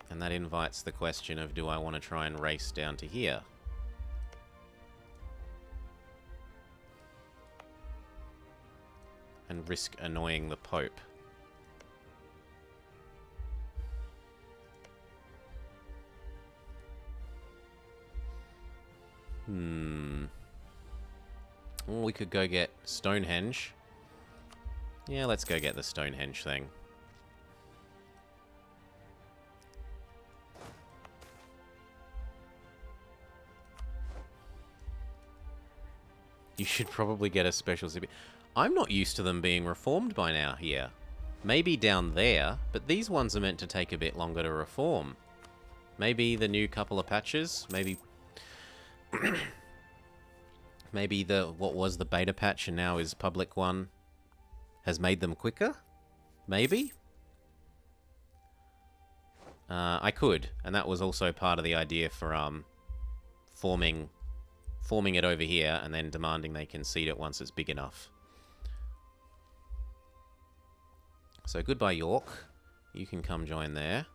And that invites the question of, do I want to try and race down to here? And risk annoying the Pope? Well, we could go get Stonehenge. Yeah, let's go get the Stonehenge thing. You should probably get a special CP. I'm not used to them being reformed by now here. Maybe down there, but these ones are meant to take a bit longer to reform. Maybe the new couple of patches, maybe... maybe what was the beta patch and now is public one has made them quicker? Maybe? I could, and that was also part of the idea for forming it over here and then demanding they concede it once it's big enough. So goodbye, York. You can come join there.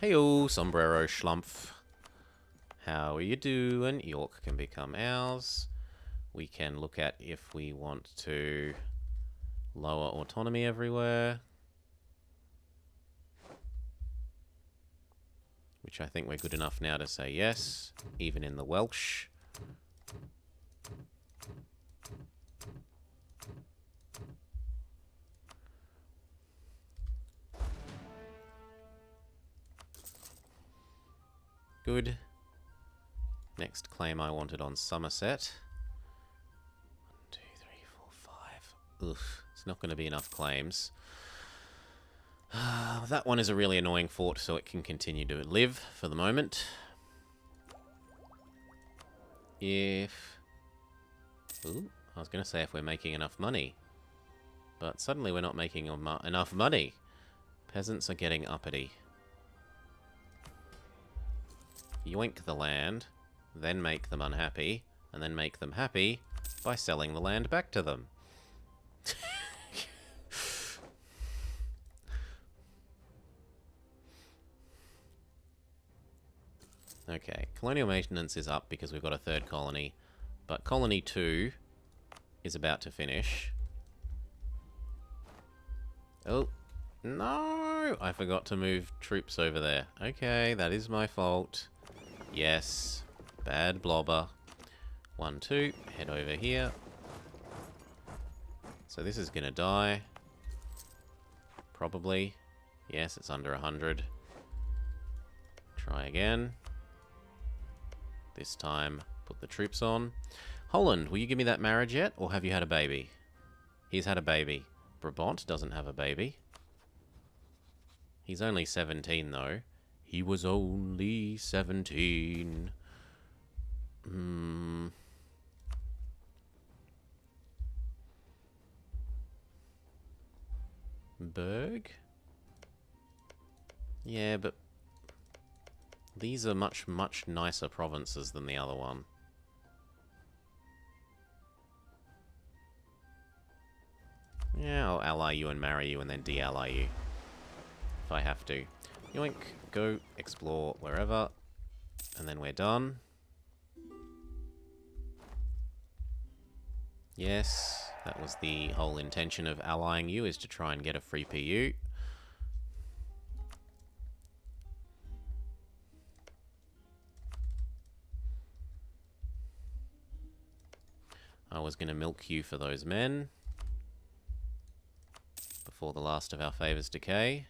Hey-o, Sombrero Schlumpf. How are you doing? York can become ours. We can look at if we want to lower autonomy everywhere. Which I think we're good enough now to say yes, even in the Welsh. Good. Next claim I wanted on Somerset. 1, 2, 3, 4, 5. Oof, it's not going to be enough claims. That one is a really annoying fort, so it can continue to live for the moment. If... Ooh, I was going to say if we're making enough money. But suddenly we're not making enough money. Peasants are getting uppity. Yoink the land, then make them unhappy, and then make them happy by selling the land back to them. Okay, colonial maintenance is up because we've got a third colony, but colony 2 is about to finish. Oh, no! I forgot to move troops over there. Okay, that is my fault. Yes, bad blobber. 1, 2, head over here. So this is gonna die. Probably. Yes, it's under 100. Try again. This time, put the troops on. Holland, will you give me that marriage yet, or have you had a baby? He's had a baby. Brabant doesn't have a baby. He's only 17, though. He was only 17. Berg? Yeah, but these are much nicer provinces than the other one. Yeah, I'll ally you and marry you and then de-ally you. If I have to. Yoink, go explore wherever. And then we're done. Yes, that was the whole intention of allying you, is to try and get a free PU. I was going to milk you for those men before the last of our favours decay.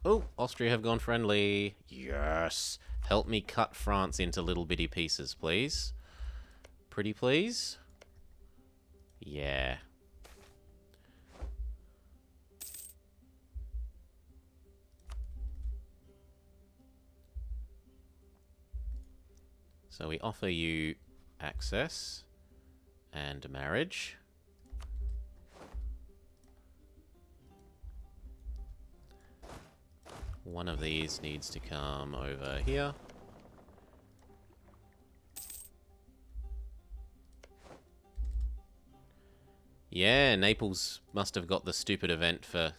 Oh, Austria have gone friendly. Yes. Help me cut France into little bitty pieces, please. Pretty please? Yeah. So we offer you access and marriage. One of these needs to come over here. Yeah, Naples must have got the stupid event for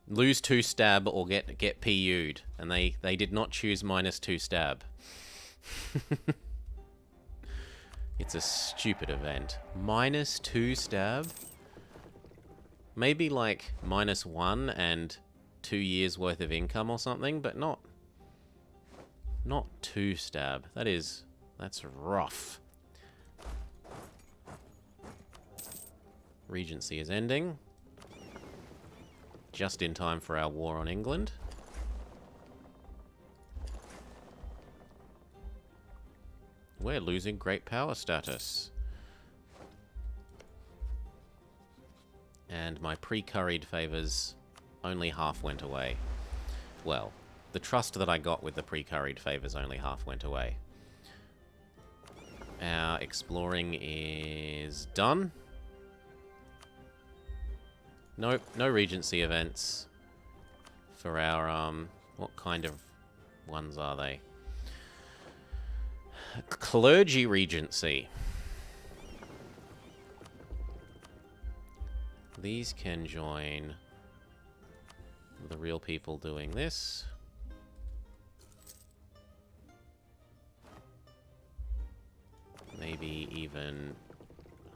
Lose 2 stab or get PU'd. And they did not choose -2 stab. It's a stupid event. -2 stab? Maybe like -1 and 2 years worth of income or something, but not 2 stab. That's rough. Regency is ending. Just in time for our war on England. We're losing great power status. And my pre-curried favours only half went away. Well, the trust that I got with the pre-curried favours only half went away. Our exploring is done. Nope, no Regency events for our, what kind of ones are they? Clergy Regency. These can join the real people doing this. Maybe even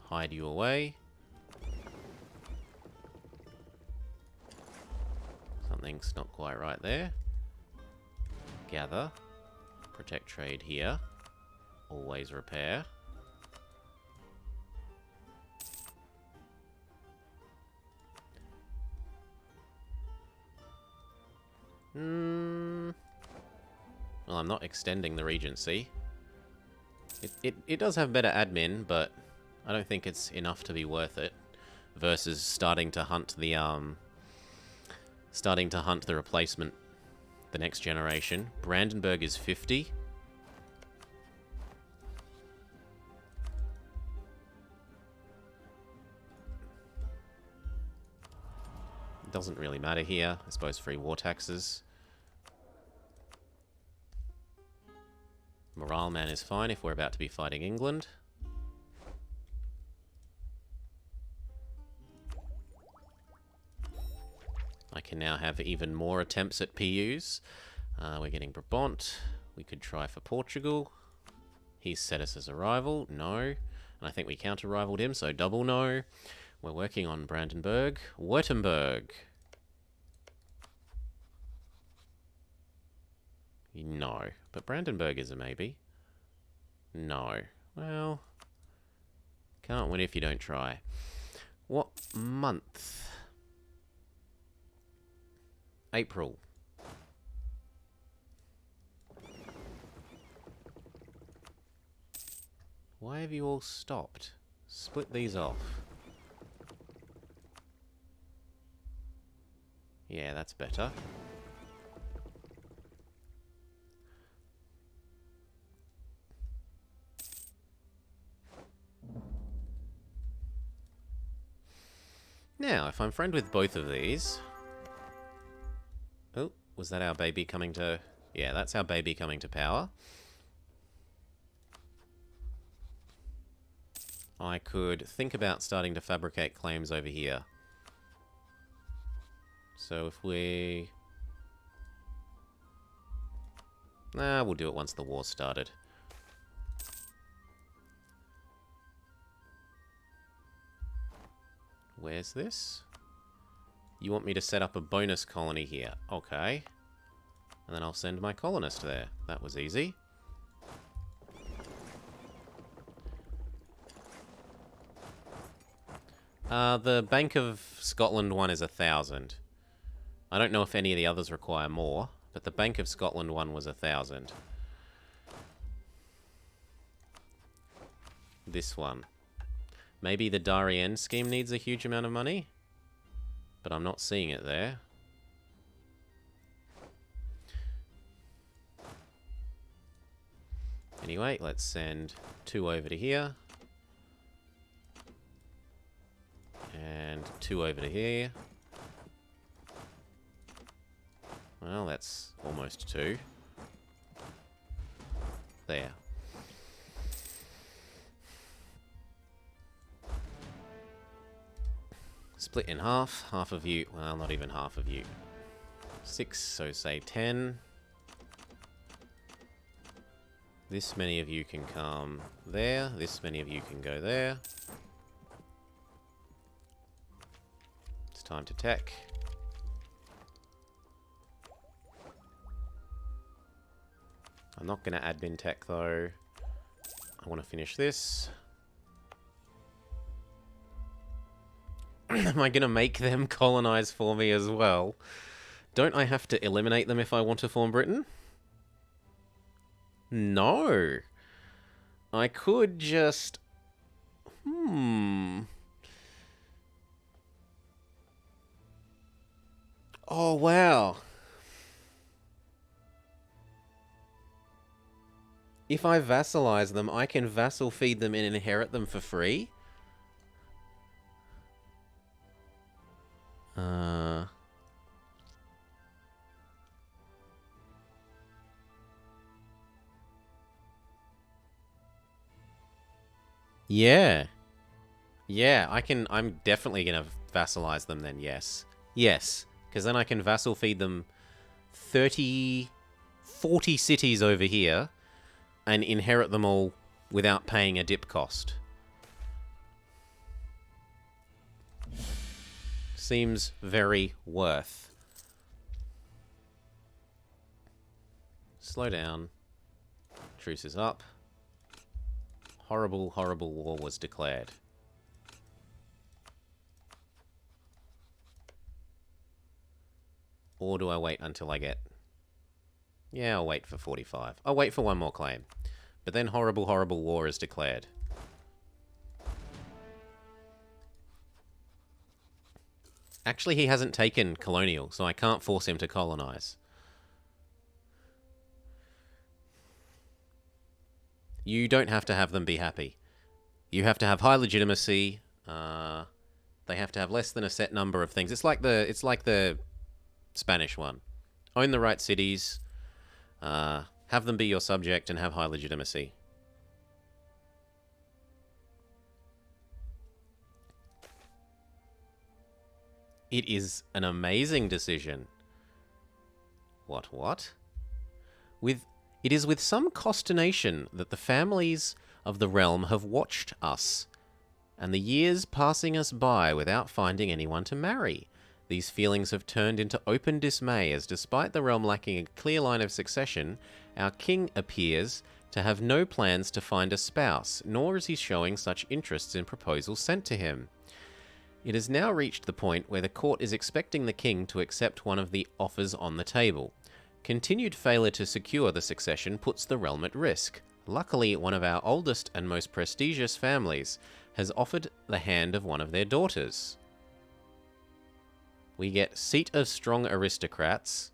hide you away. Something's not quite right there. Gather. Protect trade here. Always repair. Well, I'm not extending the Regency. It does have better admin, but I don't think it's enough to be worth it. Versus starting to hunt the replacement, the next generation. Brandenburg is 50. It doesn't really matter here. I suppose free war taxes. Morale man is fine if we're about to be fighting England. I can now have even more attempts at PUs. We're getting Brabant. We could try for Portugal. He's set us as a rival. No. And I think we counter-rivaled him, so double no. We're working on Brandenburg. Württemberg. No. But Brandenburg is a maybe. No. Well, can't win if you don't try. What month? April. Why have you all stopped? Split these off. Yeah, that's better. Now, if I'm friend with both of these... Oh, was that our baby coming to... Yeah, that's our baby coming to power. I could think about starting to fabricate claims over here. So if we... Nah, we'll do it once the war started. Where's this? You want me to set up a bonus colony here. Okay. And then I'll send my colonist there. That was easy. The Bank of Scotland one is 1,000. I don't know if any of the others require more, but the Bank of Scotland one was 1,000. This one. Maybe the Darien scheme needs a huge amount of money, but I'm not seeing it there. Anyway, let's send 2 over to here. And 2 over to here. Well, that's almost 2. There. Split in half. Half of you. Well, not even half of you. 6, so say 10. This many of you can come there. This many of you can go there. It's time to tech. I'm not going to admin tech, though. I want to finish this. Am I going to make them colonize for me as well? Don't I have to eliminate them if I want to form Britain? No. I could just... Oh, wow. If I vassalize them, I can vassal feed them and inherit them for free? Yeah. Yeah, I'm definitely gonna vassalize them then, yes. Yes, because then I can vassal feed them 40 cities over here and inherit them all without paying a dip cost. Seems very worth. Slow down. Truce is up. Horrible, horrible war was declared. Or do I wait until I get... Yeah, I'll wait for 45. I'll wait for one more claim. But then horrible, horrible war is declared. Actually, he hasn't taken colonial, so I can't force him to colonize. You don't have to have them be happy. You have to have high legitimacy. They have to have less than a set number of things. It's like the Spanish one. Own the right cities. Have them be your subject and have high legitimacy. It is an amazing decision. What? It is with some consternation that the families of the realm have watched us, and the years passing us by without finding anyone to marry. These feelings have turned into open dismay, as despite the realm lacking a clear line of succession, our king appears to have no plans to find a spouse, nor is he showing such interests in proposals sent to him. It has now reached the point where the court is expecting the king to accept one of the offers on the table. Continued failure to secure the succession puts the realm at risk. Luckily, one of our oldest and most prestigious families has offered the hand of one of their daughters. We get seat of strong aristocrats,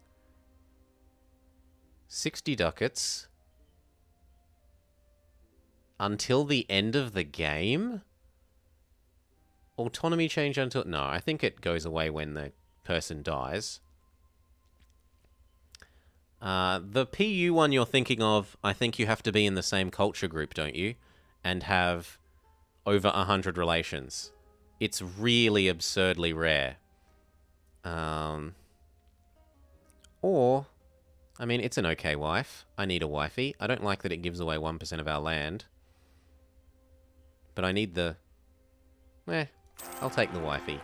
60 ducats, until the end of the game? Autonomy change until... No, I think it goes away when the person dies. The PU one you're thinking of, I think you have to be in the same culture group, don't you? And have over 100 relations. It's really absurdly rare. Or, I mean, it's an okay wife. I need a wifey. I don't like that it gives away 1% of our land. But I need the... I'll take the wifey.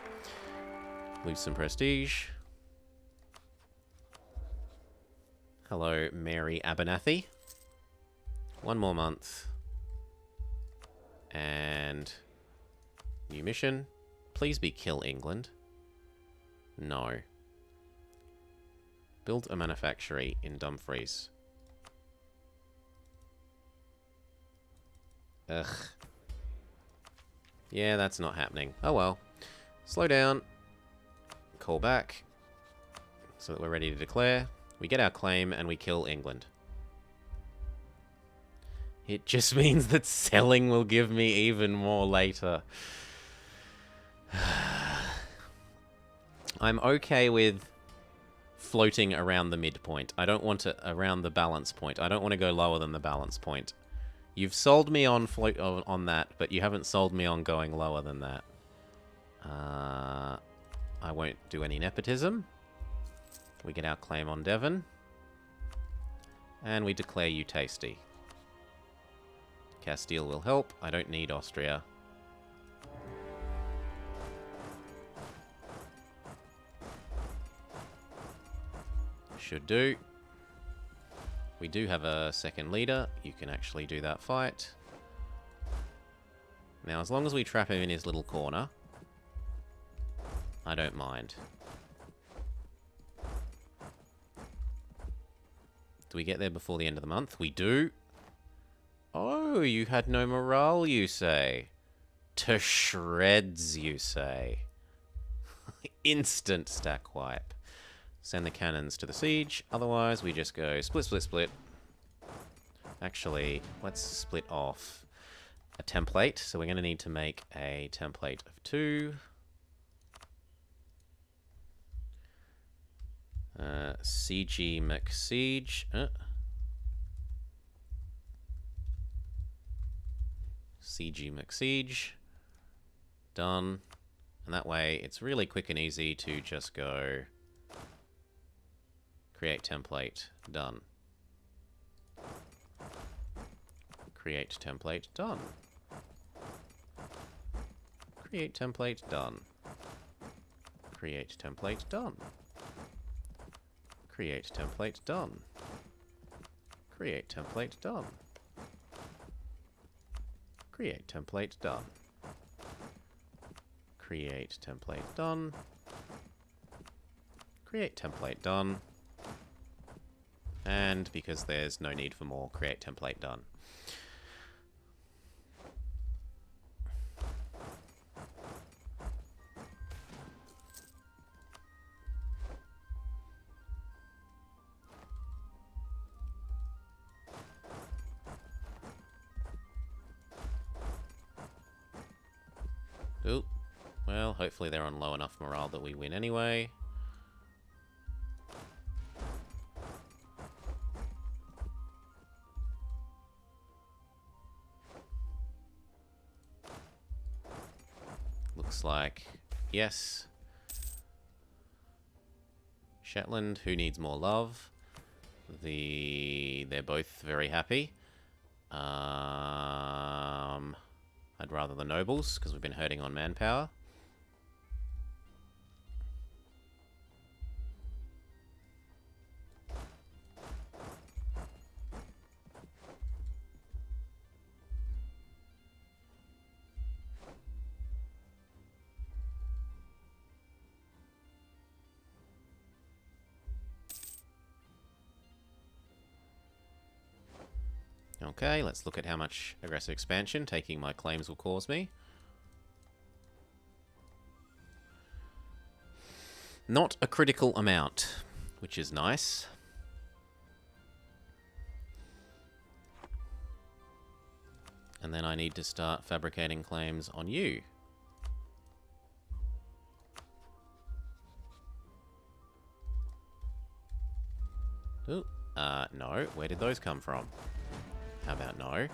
Lose some prestige. Hello, Mary Abernathy. One more month. And... new mission. Please be kill England. No. Build a manufactory in Dumfries. Ugh. Yeah, that's not happening. Oh well. Slow down. Call back. So that we're ready to declare. We get our claim and we kill England. It just means that selling will give me even more later. I'm okay with floating around the midpoint. I don't want to around the balance point. I don't want to go lower than the balance point. You've sold me on that, but you haven't sold me on going lower than that. I won't do any nepotism. We get our claim on Devon. And we declare you tasty. Castile will help. I don't need Austria. Should do. We do have a second leader. You can actually do that fight. Now, as long as we trap him in his little corner, I don't mind. Do we get there before the end of the month? We do. Oh, you had no morale, you say. To shreds, you say. Instant stack wipe. Send the cannons to the siege. Otherwise, we just go split, split, split. Actually, let's split off a template. So we're going to need to make a template of 2. CG McSiege. CG McSiege. Done. And that way, it's really quick and easy to just go create template. Done. Create template. Done. Create template. Done. Create template. Done. Create template. Done. Create template. Done. Create template. Done. Create template. Done. Create template. Done. And because there's no need for more, create template. Done. Ooh. Well, hopefully they're on low enough morale that we win anyway. Looks like yes. Shetland, who needs more love? They're both very happy. I'd rather the nobles, because we've been hurting on manpower. Okay, let's look at how much aggressive expansion taking my claims will cause me. Not a critical amount, which is nice. And then I need to start fabricating claims on you. Ooh, no. Where did those come from? How about no?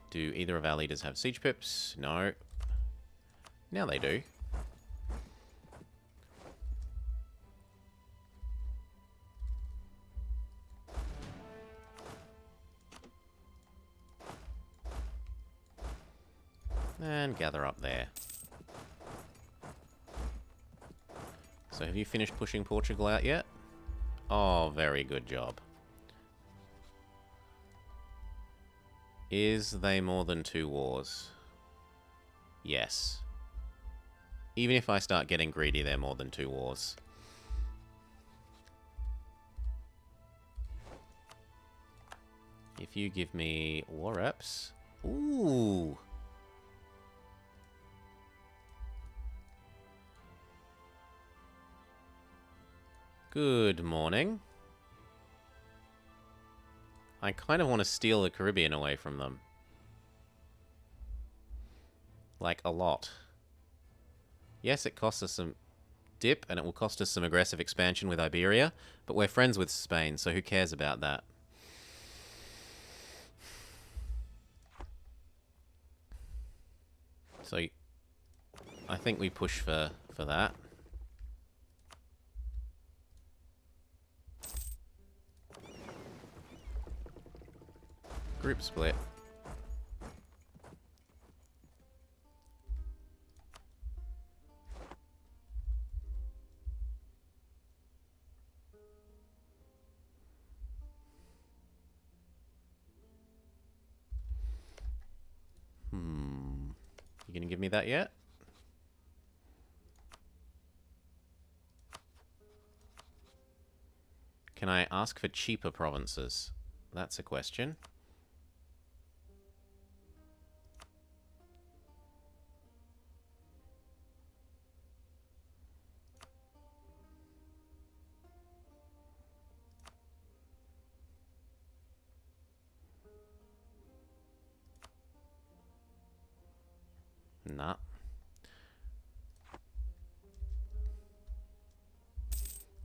Do either of our leaders have siege pips? No. Now they do. And gather up there. So have you finished pushing Portugal out yet? Oh, very good job. Is they more than 2 wars? Yes. Even if I start getting greedy, they're more than 2 wars. If you give me war reps... Ooh! Good morning. I kind of want to steal the Caribbean away from them. Like, a lot. Yes, it costs us some dip, and it will cost us some aggressive expansion with Iberia, but we're friends with Spain, so who cares about that? So I think we push for that. Group split. You gonna give me that yet? Can I ask for cheaper provinces? That's a question. Nah.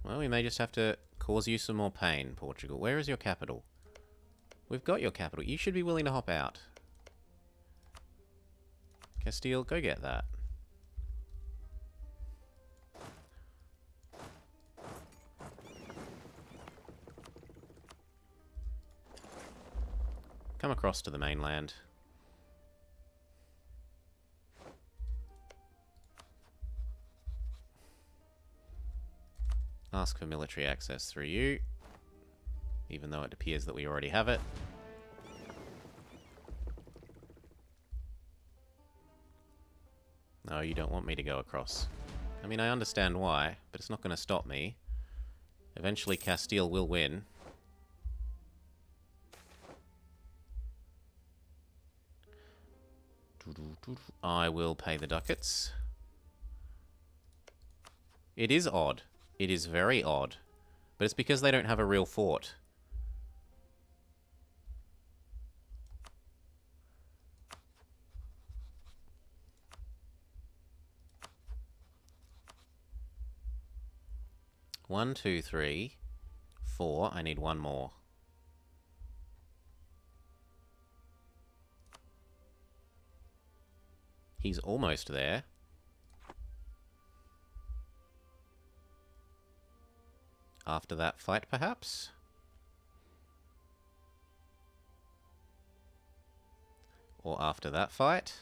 Well, we may just have to cause you some more pain, Portugal. Where is your capital? We've got your capital. You should be willing to hop out. Castile, go get that. Come across to the mainland. Ask for military access through you, even though it appears that we already have it. No, you don't want me to go across. I mean, I understand why, but it's not going to stop me. Eventually, Castile will win. I will pay the ducats. It is odd. It is very odd. But it's because they don't have a real fort. One, two, three, 4. I need one more. He's almost there. After that fight, perhaps? Or after that fight?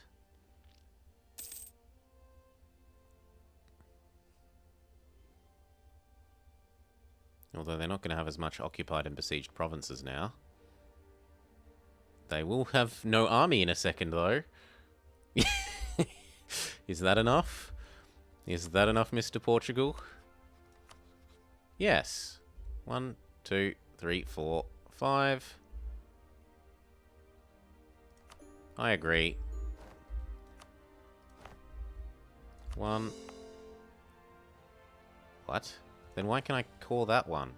Although they're not going to have as much occupied and besieged provinces now. They will have no army in a second, though. Is that enough? Is that enough, Mr. Portugal? Yes. 1, 2, 3, 4, 5. I agree. 1. What? Then why can I call that one?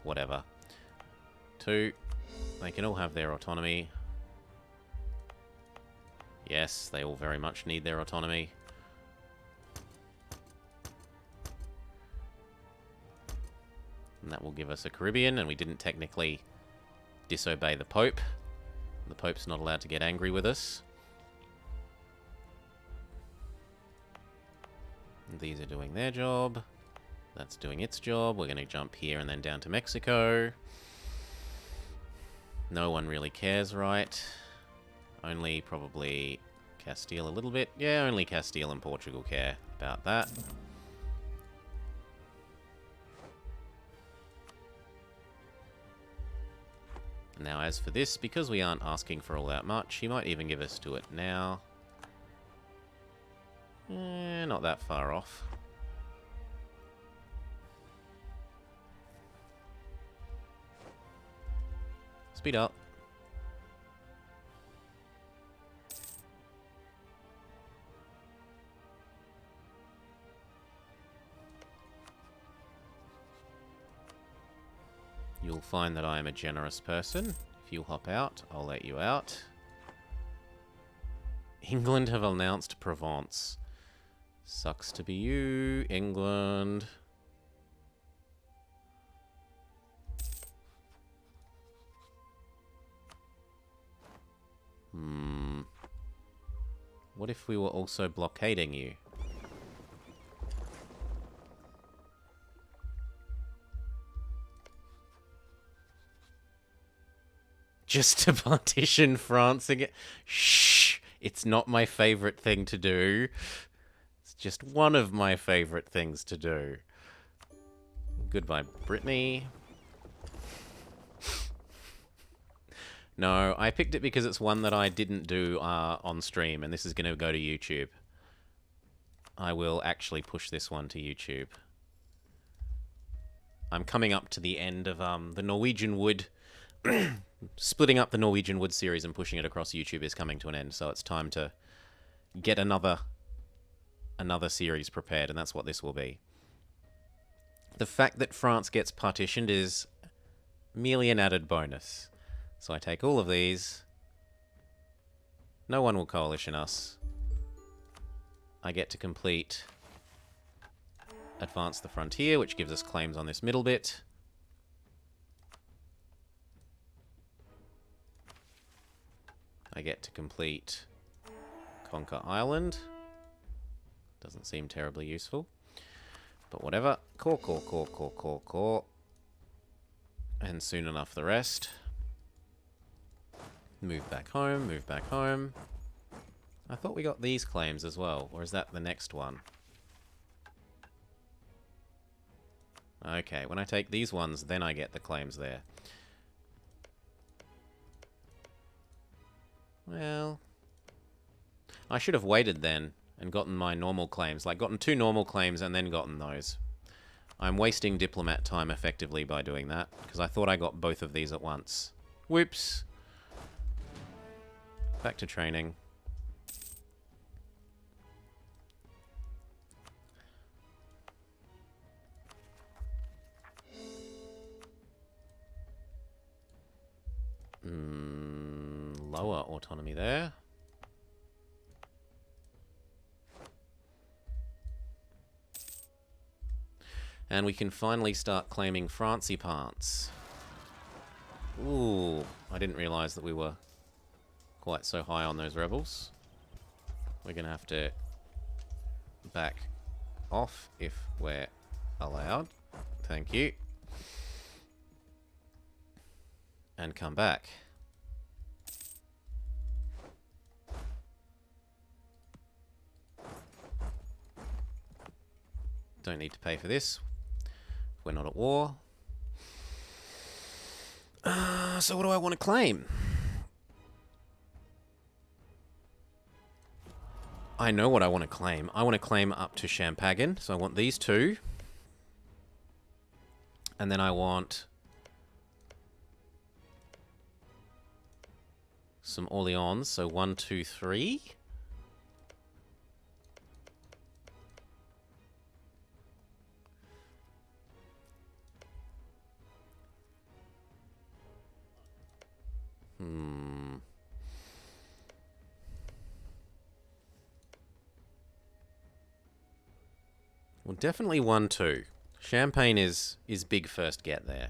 Whatever. 2. They can all have their autonomy. Yes, they all very much need their autonomy. And that will give us a Caribbean, and we didn't technically disobey the Pope. The Pope's not allowed to get angry with us. These are doing their job. That's doing its job. We're going to jump here and then down to Mexico. No one really cares, right? Only probably Castile a little bit. Yeah, only Castile and Portugal care about that. Now, as for this, because we aren't asking for all that much, he might even give us to it now. Not that far off. Speed up. You'll find that I am a generous person. If you hop out, I'll let you out. England have announced Provence. Sucks to be you, England. What if we were also blockading you? Just to partition France again? Shh! It's not my favorite thing to do. It's just one of my favorite things to do. Goodbye, Brittany. No, I picked it because it's one that I didn't do on stream, and this is going to go to YouTube. I will actually push this one to YouTube. I'm coming up to the end of the Norwegian Wood. Splitting up the Norwegian Wood series and pushing it across YouTube is coming to an end, so it's time to get another series prepared, and that's what this will be. The fact that France gets partitioned is merely an added bonus. So I take all of these. No one will coalition us. I get to complete Advance the Frontier, which gives us claims on this middle bit. I get to complete Conquer Ireland. Doesn't seem terribly useful. But whatever. Core. And soon enough the rest. Move back home. I thought we got these claims as well. Or is that the next one? Okay, when I take these ones, then I get the claims there. Well, I should have waited then and gotten my normal claims. Like, gotten 2 normal claims and then gotten those. I'm wasting diplomat time effectively by doing that, because I thought I got both of these at once. Whoops. Back to training. Lower autonomy there. And we can finally start claiming Francie parts. Ooh, I didn't realise that we were quite so high on those rebels. We're going to have to back off if we're allowed. Thank you. And come back. Don't need to pay for this. We're not at war. So what do I want to claim? I know what I want to claim. I want to claim up to Champagne. So I want these 2. And then I want some Orleans. So 1, 2, 3. Well, definitely 1, 2. Champagne is big first get there.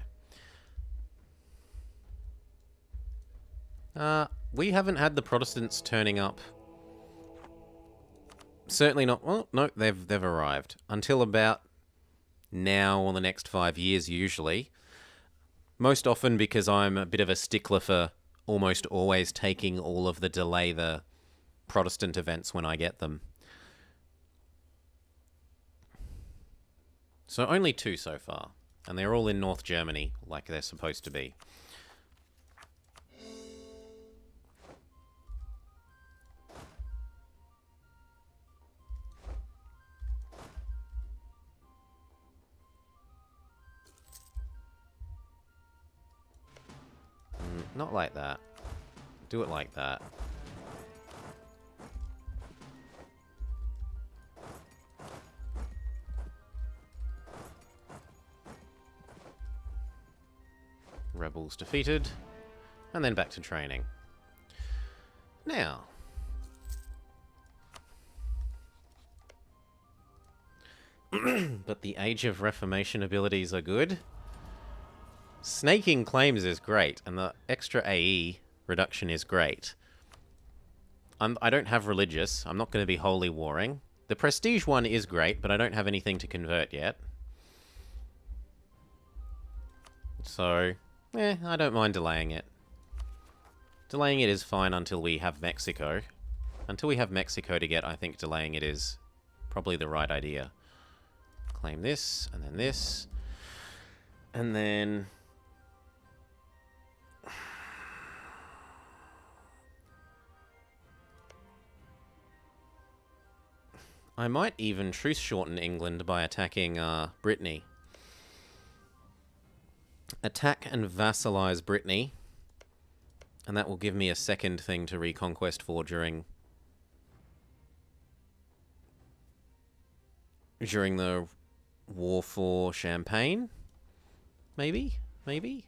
We haven't had the Protestants turning up. Certainly not. Well, no, they've arrived until about now or the next 5 years usually. Most often because I'm a bit of a stickler for almost always taking all of the delay the Protestant events when I get them. So only 2 so far, and they're all in North Germany, like they're supposed to be. Not like that. Do it like that. Rebels defeated. And then back to training. Now. But the Age of Reformation abilities are good. Snaking claims is great, and the extra AE reduction is great. I don't have religious. I'm not going to be holy warring. The prestige one is great, but I don't have anything to convert yet. So, I don't mind delaying it. Delaying it is fine until we have Mexico. Until we have Mexico to get, I think delaying it is probably the right idea. Claim this, and then this. And then... I might even truce shorten England by attacking Brittany. Attack and vassalize Brittany. And that will give me a second thing to reconquest for during the war for Champagne. Maybe? Maybe?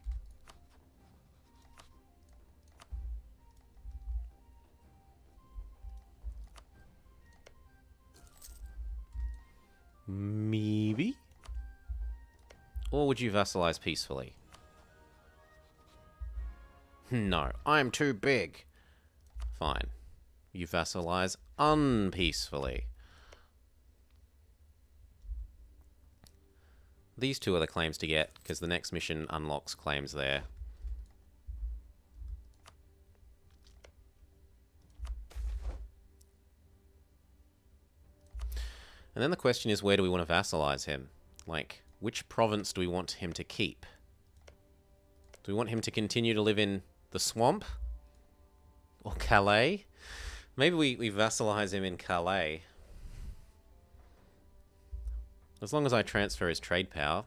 Maybe? Or would you vassalize peacefully? No, I'm too big. Fine. You vassalize unpeacefully. These two are the claims to get, because the next mission unlocks claims there. And then the question is, where do we want to vassalize him? Like, which province do we want him to keep? Do we want him to continue to live in the swamp? Or Calais? Maybe we vassalize him in Calais. As long as I transfer his trade power.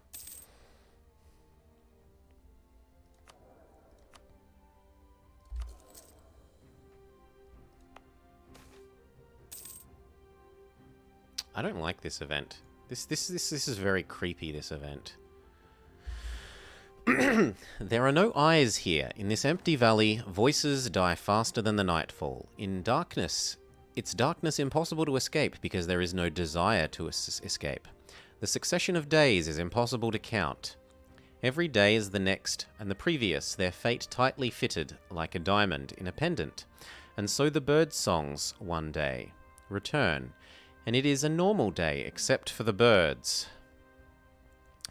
I don't like this event. This is very creepy, this event. There are no eyes here. In this empty valley, voices die faster than the nightfall. In darkness, it's darkness impossible to escape because there is no desire to escape. The succession of days is impossible to count. Every day is the next, and the previous, their fate tightly fitted like a diamond in a pendant. And so the bird songs one day return, and it is a normal day except for the birds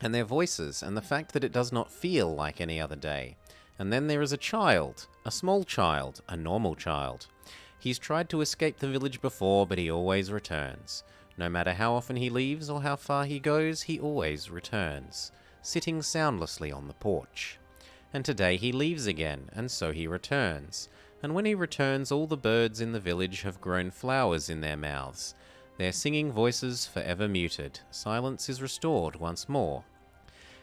and their voices, and the fact that it does not feel like any other day. And then there is a child, a small child, a normal child. He's tried to escape the village before, but he always returns. No matter how often he leaves or how far he goes, he always returns, sitting soundlessly on the porch. And today he leaves again, and so he returns. And when he returns, all the birds in the village have grown flowers in their mouths, their singing voices forever muted. Silence is restored once more.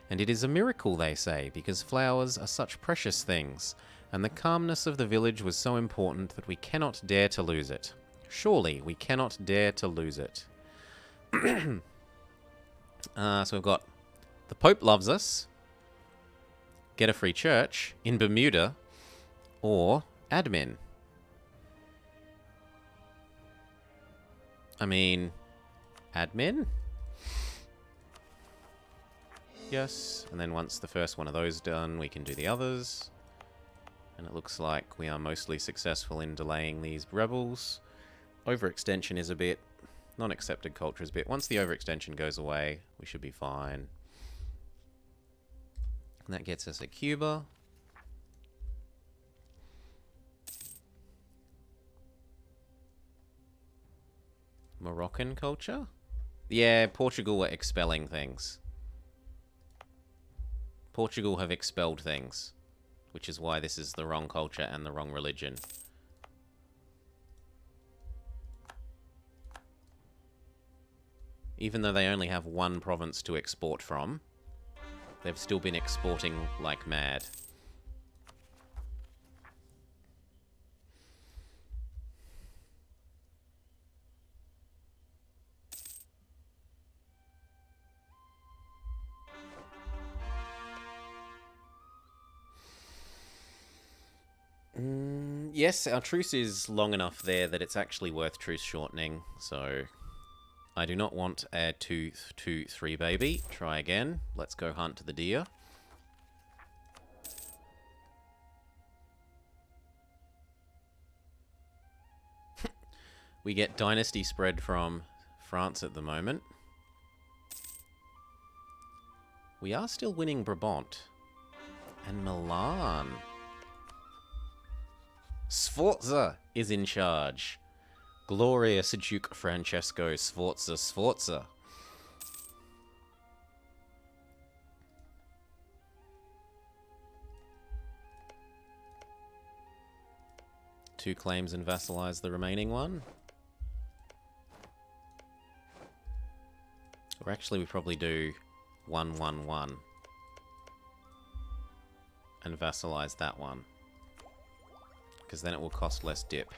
And it is a miracle, they say, because flowers are such precious things, and the calmness of the village was so important that we cannot dare to lose it. Surely we cannot dare to lose it. So we've got the Pope loves us, get a free church in Bermuda, or admin. I mean, admin? Yes, and then once the first one of those done, we can do the others. And it looks like we are mostly successful in delaying these rebels. Overextension is a bit. Non-accepted culture is a bit. Once the overextension goes away, we should be fine. And that gets us a Cuba. Moroccan culture? Yeah, Portugal are expelling things. Portugal have expelled things, which is why this is the wrong culture and the wrong religion. Even though they only have one province to export from, they've still been exporting like mad. Yes, our truce is long enough there that it's actually worth truce shortening, so I do not want a 2-2-3 baby. Try again. Let's go hunt the deer. We get dynasty spread from France at the moment. We are still winning Brabant. And Milan. Sforza is in charge. Glorious Duke Francesco Sforza Sforza. Two claims and vassalize the remaining one. Or actually we probably do 1-1-1. And vassalize that one. Because then it will cost less dip.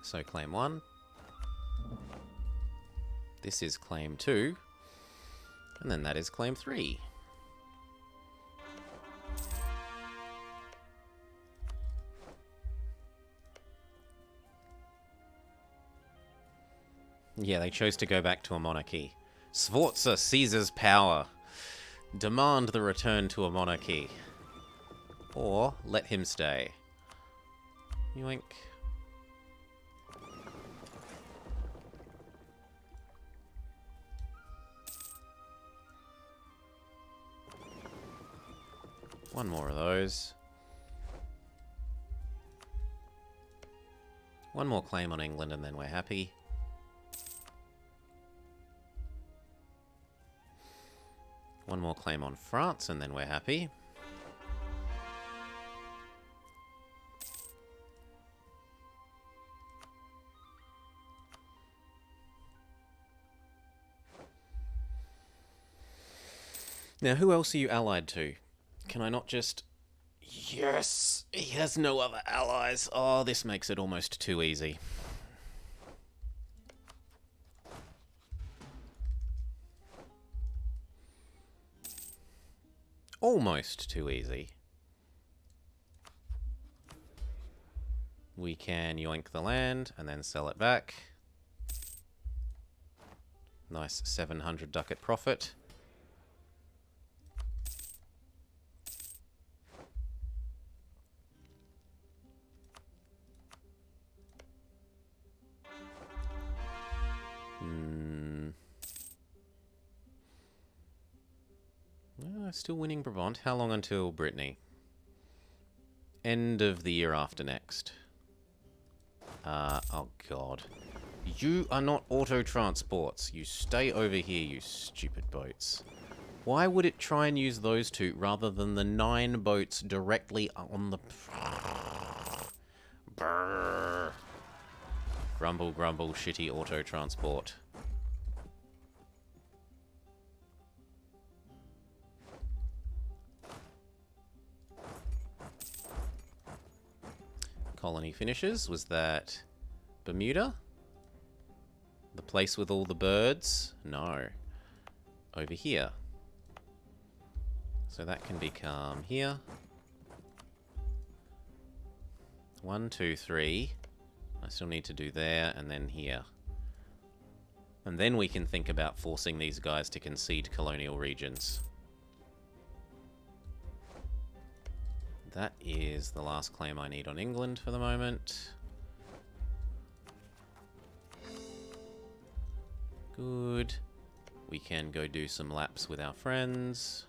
So claim 1. This is claim 2. And then that is claim 3. Yeah, they chose to go back to a monarchy. Sforza seizes power. Demand the return to a monarchy. Or let him stay. Yoink. One more of those. One more claim on England and then we're happy. One more claim on France and then we're happy. Now, who else are you allied to? Can I not just... Yes! He has no other allies. Oh, this makes it almost too easy. Almost too easy. We can yoink the land and then sell it back. Nice 700 ducat profit. Still winning Brabant. How long until Brittany? End of the year after next. Oh god. You are not auto transports. You stay over here, you stupid boats. Why would it try and use those two rather than the 9 boats directly on the... Brrr. Grumble, grumble, shitty auto transport. Colony finishes. Was that Bermuda? The place with all the birds? No. Over here. So that can become here. 1, 2, 3. I still need to do there and then here. And then we can think about forcing these guys to concede colonial regions. That is the last claim I need on England for the moment. Good. We can go do some laps with our friends.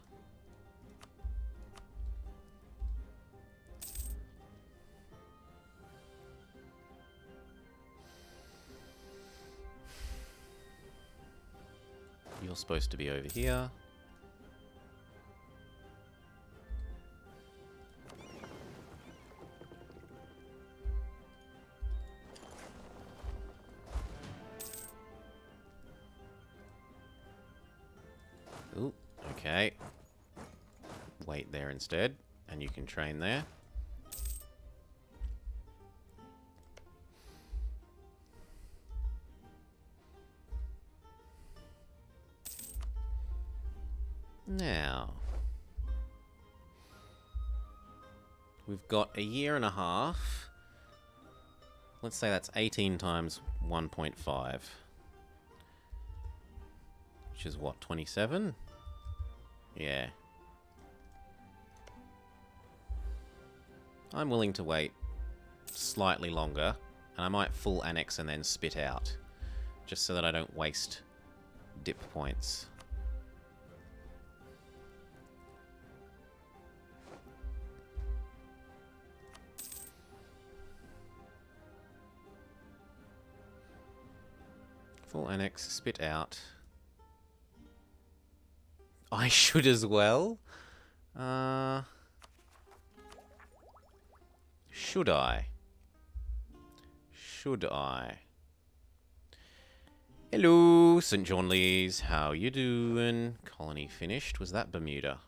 You're supposed to be over here. Ooh, okay. Wait there instead, and you can train there. Now, we've got a year and a half. Let's say that's 18 times 1.5. Which is what, 27? Yeah. I'm willing to wait slightly longer, and I might full annex and then spit out, just so that I don't waste dip points. Full annex, spit out. I should as well. Should I? Should I? Hello, St. John Lees. How you doing? Colony finished. Was that Bermuda?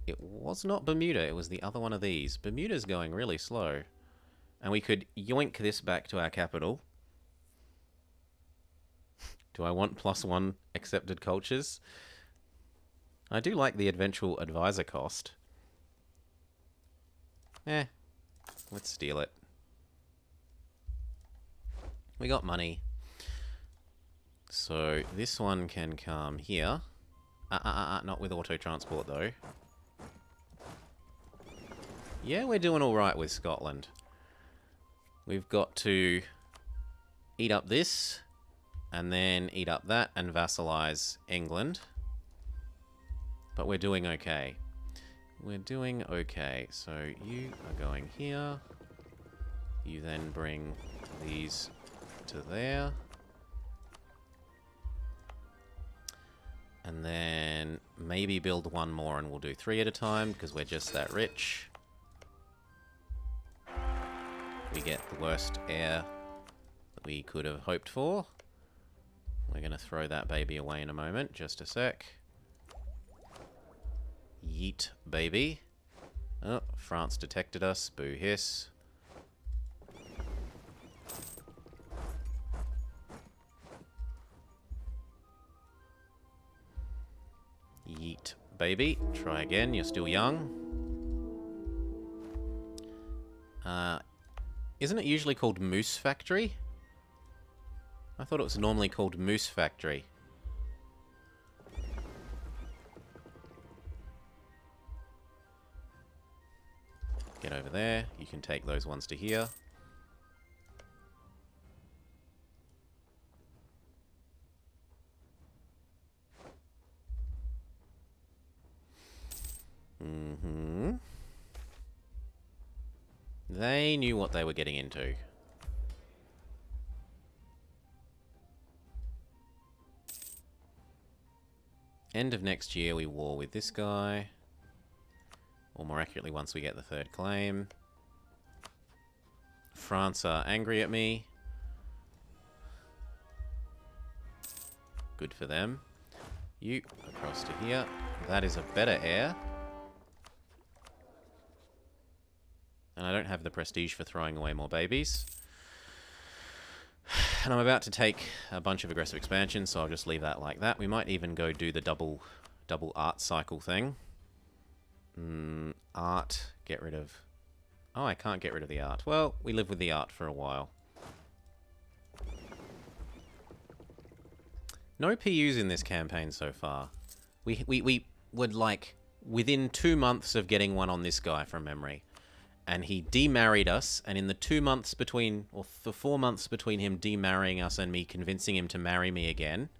It was not Bermuda. It was the other one of these. Bermuda's going really slow. And we could yoink this back to our capital. Do I want +1 accepted cultures? I do like the eventual advisor cost. Let's steal it. We got money. So this one can come here. Not with auto transport though. Yeah, we're doing alright with Scotland. We've got to eat up this, and then eat up that and vassalize England. But we're doing okay. We're doing okay. So you are going here. You then bring these to there. And then maybe build one more and we'll do 3 at a time because we're just that rich. We get the worst heir that we could have hoped for. We're going to throw that baby away in a moment. Just a sec. Yeet, baby. Oh, France detected us. Boo hiss. Yeet, baby. Try again. You're still young. Isn't it usually called Moose Factory? I thought it was normally called Moose Factory. Get over there. You can take those ones to here. They knew what they were getting into. End of next year, we war with this guy. Or more accurately, once we get the 3rd claim. France are angry at me. Good for them. You, across to here. That is a better heir. And I don't have the prestige for throwing away more babies. And I'm about to take a bunch of aggressive expansions, so I'll just leave that like that. We might even go do the double art cycle thing. Art, get rid of... Oh, I can't get rid of the art. Well, we live with the art for a while. No PUs in this campaign so far. We would like within 2 months of getting one on this guy from memory. And he demarried us, and in the 2 months between, or the 4 months between him demarrying us and me convincing him to marry me again,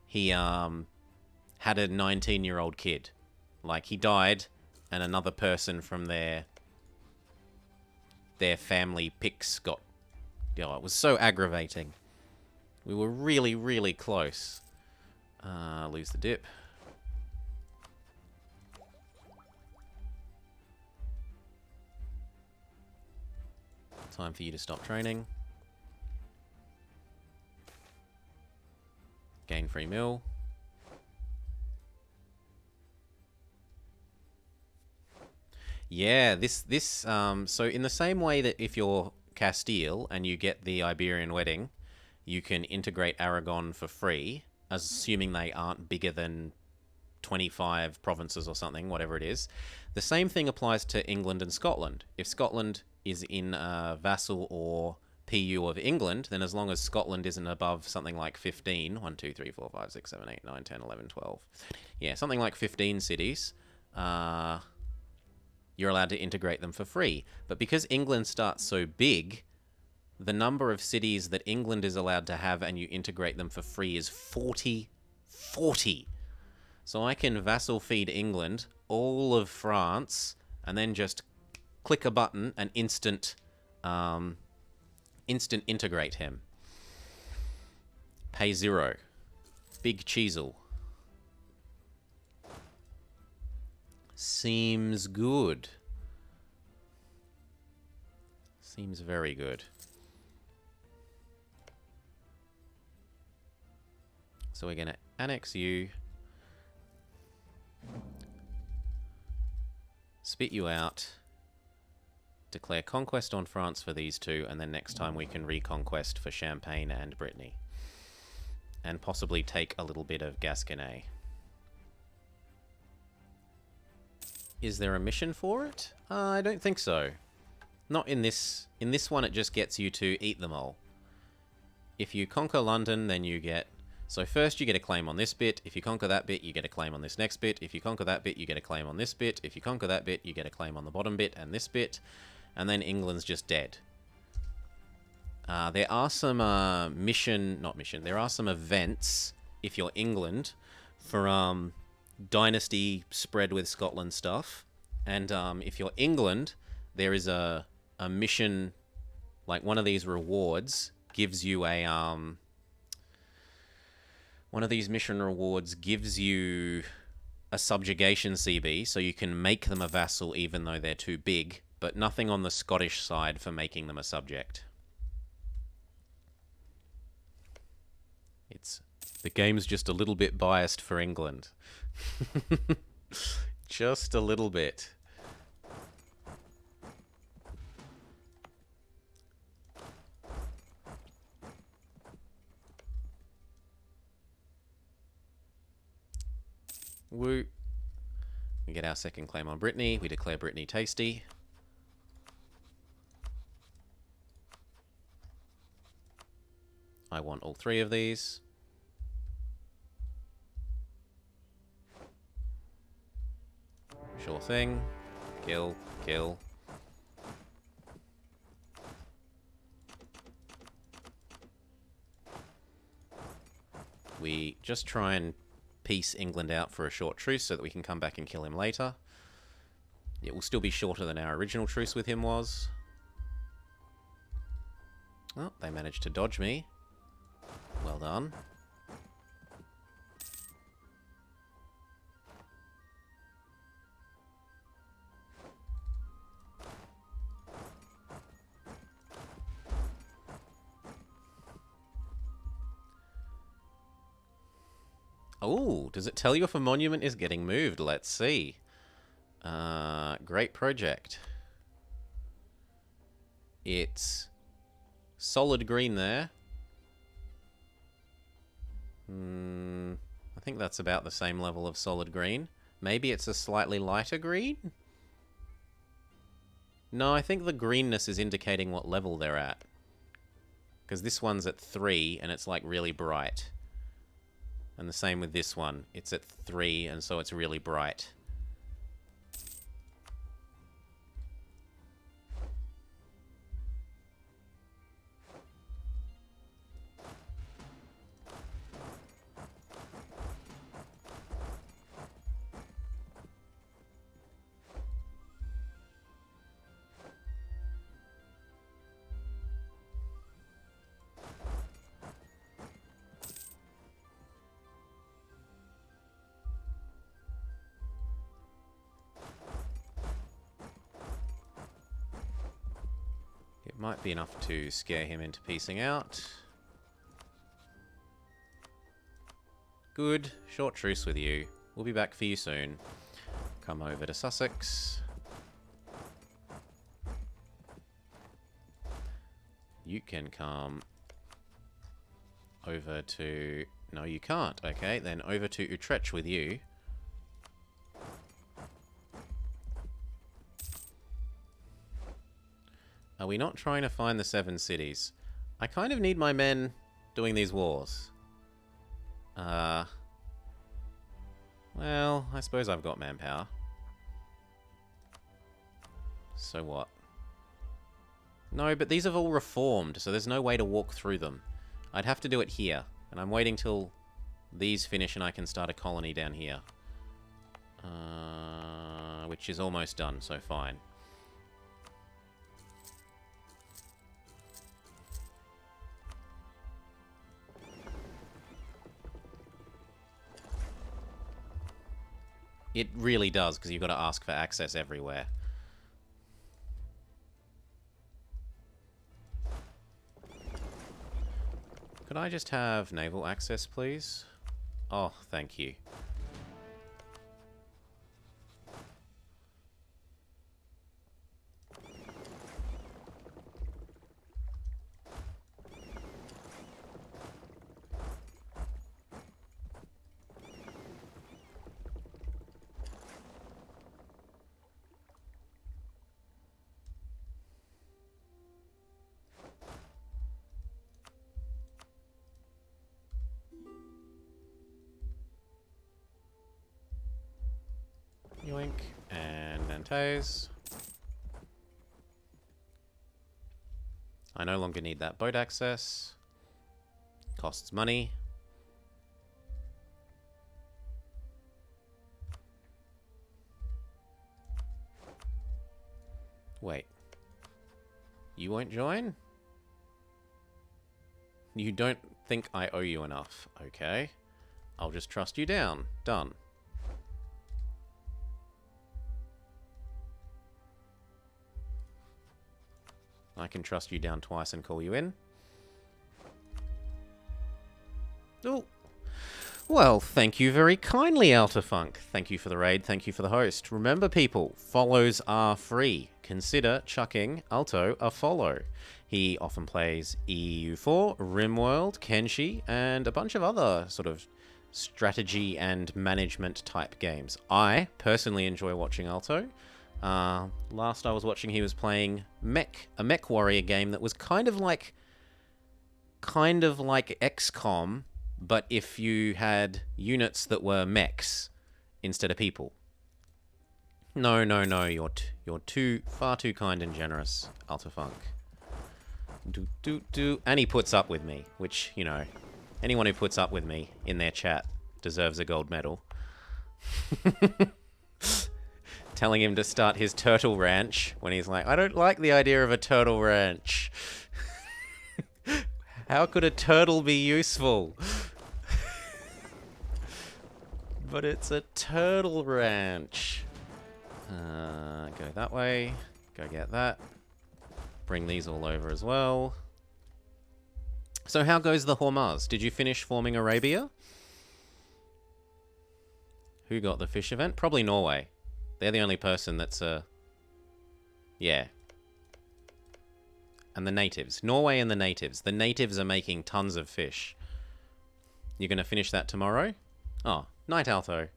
he had a 19-year-old kid. Like, he died, and another person from their family pics got... Oh, it was so aggravating. We were really, really close. Lose the dip. Time for you to stop training. Gain free mill. Yeah, so in the same way that if you're Castile and you get the Iberian wedding, you can integrate Aragon for free, assuming they aren't bigger than 25 provinces or something, whatever it is. The same thing applies to England and Scotland. If Scotland is in vassal or PU of England, then as long as Scotland isn't above something like 15, 1, 2, 3, 4, 5, 6, 7, 8, 9, 10, 11, 12. Yeah, something like 15 cities. you're allowed to integrate them for free. But because England starts so big, the number of cities that England is allowed to have and you integrate them for free is 40. 40! So I can vassal feed England, all of France, and then just click a button and instant integrate him. Pay 0. Big cheesel. Seems good. Seems very good. So we're going to annex you. Spit you out. Declare conquest on France for these two, and then next time we can reconquest for Champagne and Brittany. And possibly take a little bit of Gascony. Is there a mission for it? I don't think so. Not in this. In this one, it just gets you to eat them all. If you conquer London, then you get... So first you get a claim on this bit. If you conquer that bit, you get a claim on this next bit. If you conquer that bit, you get a claim on this bit. If you conquer that bit, you get a claim on the bottom bit and this bit. And then England's just dead. There are some there are some events, if you're England, for dynasty spread with Scotland stuff. And if you're England, there is a mission, like one of these rewards gives you a... one of these mission rewards gives you a subjugation CB, so you can make them a vassal even though they're too big, but nothing on the Scottish side for making them a subject. The game's just a little bit biased for England. Just a little bit. Woo. We get our second claim on Brittany. We declare Brittany tasty. I want all 3 of these. Sure thing. Kill, kill. We just try and peace England out for a short truce so that we can come back and kill him later. It will still be shorter than our original truce with him was. Oh, they managed to dodge me. Well done. Oh, does it tell you if a monument is getting moved? Let's see. Great project. It's solid green there. I think that's about the same level of solid green. Maybe it's a slightly lighter green? No, I think the greenness is indicating what level they're at. Because this one's at 3 and it's like really bright. And the same with this one. It's at 3 and so it's really bright. It might be enough to scare him into piecing out. Good. Short truce with you. We'll be back for you soon. Come over to Sussex. You can come over to... No, you can't. Okay, then over to Utrecht with you. Are we not trying to find the 7 cities? I kind of need my men doing these wars. Well, I suppose I've got manpower. So what? No, but these have all reformed, so there's no way to walk through them. I'd have to do it here, and I'm waiting till these finish and I can start a colony down here. Which is almost done, so fine. It really does, because you've got to ask for access everywhere. Could I just have naval access, please? Oh, thank you. Yoink, and Nantes. I no longer need that boat access. Costs money. Wait. You won't join? You don't think I owe you enough. Okay. I'll just trust you down. Done. I can trust you down twice and call you in. Oh. Well, thank you very kindly, Altafunk. Thank you for the raid, thank you for the host. Remember, people, follows are free. Consider chucking Alto a follow. He often plays EU4, RimWorld, Kenshi, and a bunch of other sort of strategy and management type games. I personally enjoy watching Alto. Last I was watching, he was playing a mech warrior game that was kind of like XCOM, but if you had units that were mechs instead of people. No, you're far too kind and generous, Altafunk. And he puts up with me, which, you know, anyone who puts up with me in their chat deserves a gold medal. Telling him to start his turtle ranch when he's like, I don't like the idea of a turtle ranch. How could a turtle be useful? But it's a turtle ranch. Go that way. Go get that. Bring these all over as well. So how goes the Hormuz? Did you finish forming Arabia? Who got the fish event? Probably Norway. They're the only person that's yeah. And the natives. Norway and the natives. The natives are making tons of fish. You're going to finish that tomorrow? Oh, night, Alto.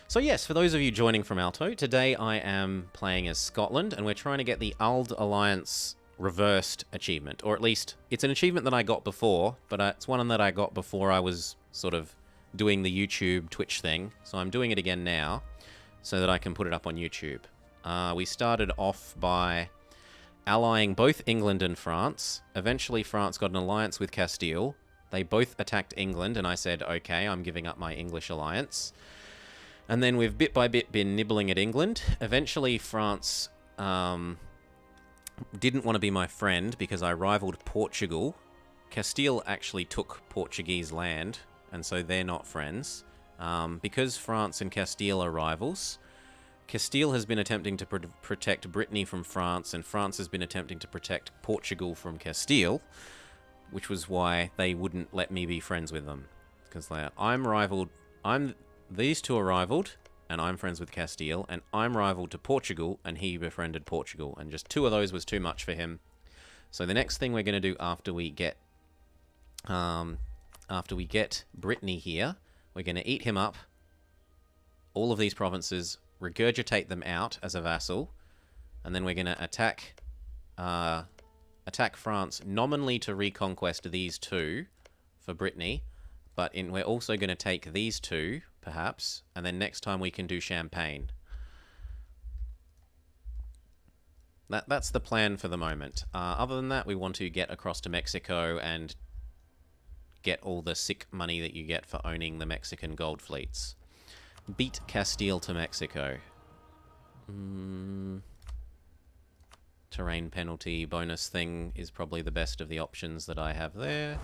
So yes, for those of you joining from Alto, today I am playing as Scotland, and we're trying to get the Auld Alliance Reversed achievement. Or at least, it's an achievement that I got before, but it's one that I got before I was sort of doing the YouTube Twitch thing. So I'm doing it again now, so that I can put it up on YouTube. We started off by allying both England and France. Eventually France got an alliance with Castile. They both attacked England, and I said, okay, I'm giving up my English alliance. And then we've bit by bit been nibbling at England. Eventually France didn't want to be my friend because I rivaled Portugal. Castile actually took Portuguese land, and so they're not friends. Because France and Castile are rivals, Castile has been attempting to protect Brittany from France, and France has been attempting to protect Portugal from Castile, which was why they wouldn't let me be friends with them. Because these two are rivaled, and I'm friends with Castile, and I'm rivaled to Portugal, and he befriended Portugal, and just two of those was too much for him. So the next thing we're going to do after we get Brittany here, we're going to eat him up, all of these provinces, regurgitate them out as a vassal, and then we're going to attack France nominally to reconquest these two for Brittany, but we're also going to take these two, perhaps, and then next time we can do Champagne. That's the plan for the moment. Other than that, we want to get across to Mexico and get all the sick money that you get for owning the Mexican gold fleets. Beat Castile to Mexico. Terrain penalty bonus thing is probably the best of the options that I have there.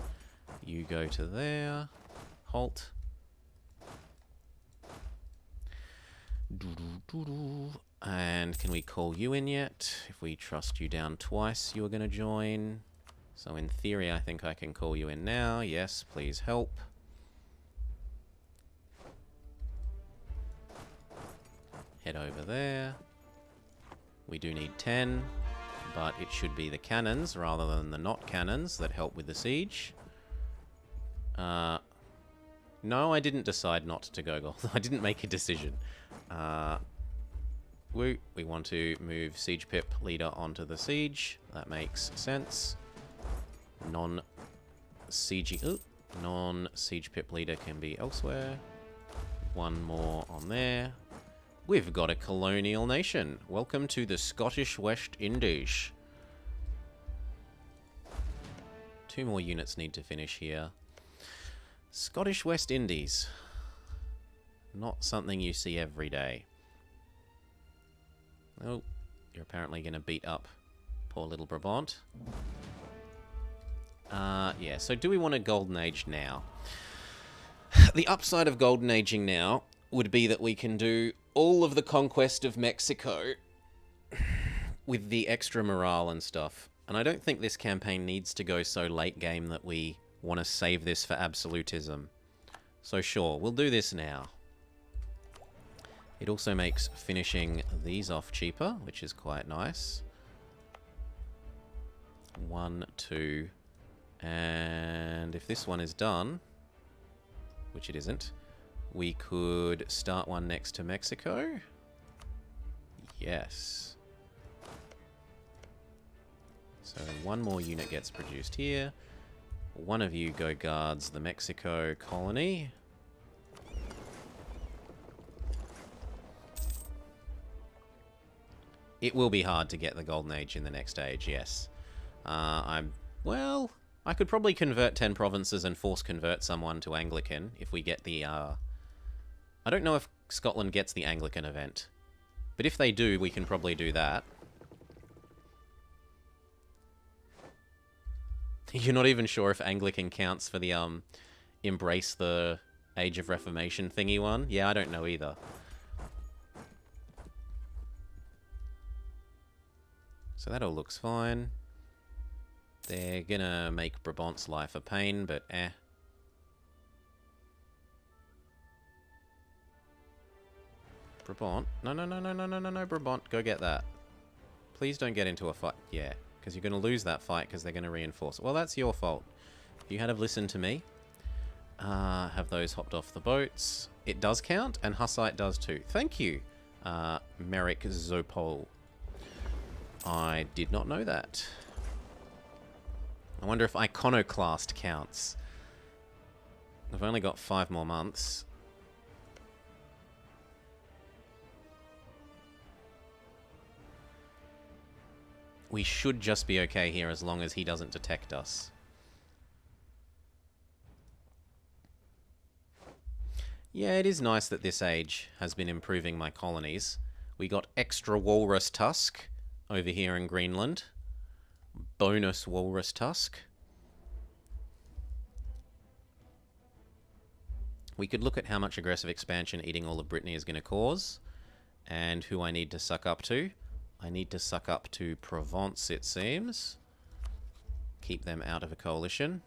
You go to there. Halt. And can we call you in yet? If we trust you down twice, you're going to join. So in theory, I think I can call you in now. Yes, please help. Head over there. We do need 10, but it should be the cannons rather than the not cannons that help with the siege. No, I didn't decide not to go gold. I didn't make a decision. We want to move Siege Pip leader onto the siege. That makes sense. Non-siege Pip leader can be elsewhere. One more on there. We've got a colonial nation. Welcome to the Scottish West Indies. 2 more units need to finish here. Scottish West Indies. Not something you see every day. Oh, you're apparently going to beat up poor little Brabant. Yeah, so do we want a Golden Age now? The upside of Golden Aging now would be that we can do all of the conquest of Mexico with the extra morale and stuff. And I don't think this campaign needs to go so late game that we want to save this for absolutism. So sure, we'll do this now. It also makes finishing these off cheaper, which is quite nice. 1, 2, and if this one is done, which it isn't, we could start one next to Mexico. Yes. So 1 more unit gets produced here. One of you go guards the Mexico colony. It will be hard to get the Golden Age in the next age, yes. Well, I could probably convert 10 provinces and force convert someone to Anglican if we get the, I don't know if Scotland gets the Anglican event. But if they do, we can probably do that. You're not even sure if Anglican counts for the, embrace the Age of Reformation thingy one? Yeah, I don't know either. So that all looks fine. They're gonna make Brabant's life a pain, but eh. Brabant? No, Brabant, go get that. Please don't get into a fight. Yeah, because you're gonna lose that fight because they're gonna reinforce. Well, that's your fault. If you had have listened to me, have those hopped off the boats. It does count, and Hussite does too. Thank you, Merrick Zopol. I did not know that. I wonder if Iconoclast counts. I've only got 5 more months. We should just be okay here as long as he doesn't detect us. Yeah, it is nice that this age has been improving my colonies. We got extra walrus tusk over here in Greenland. Bonus walrus tusk. We could look at how much aggressive expansion eating all of Brittany is going to cause, and who I need to suck up to. I need to suck up to Provence, it seems. Keep them out of a coalition.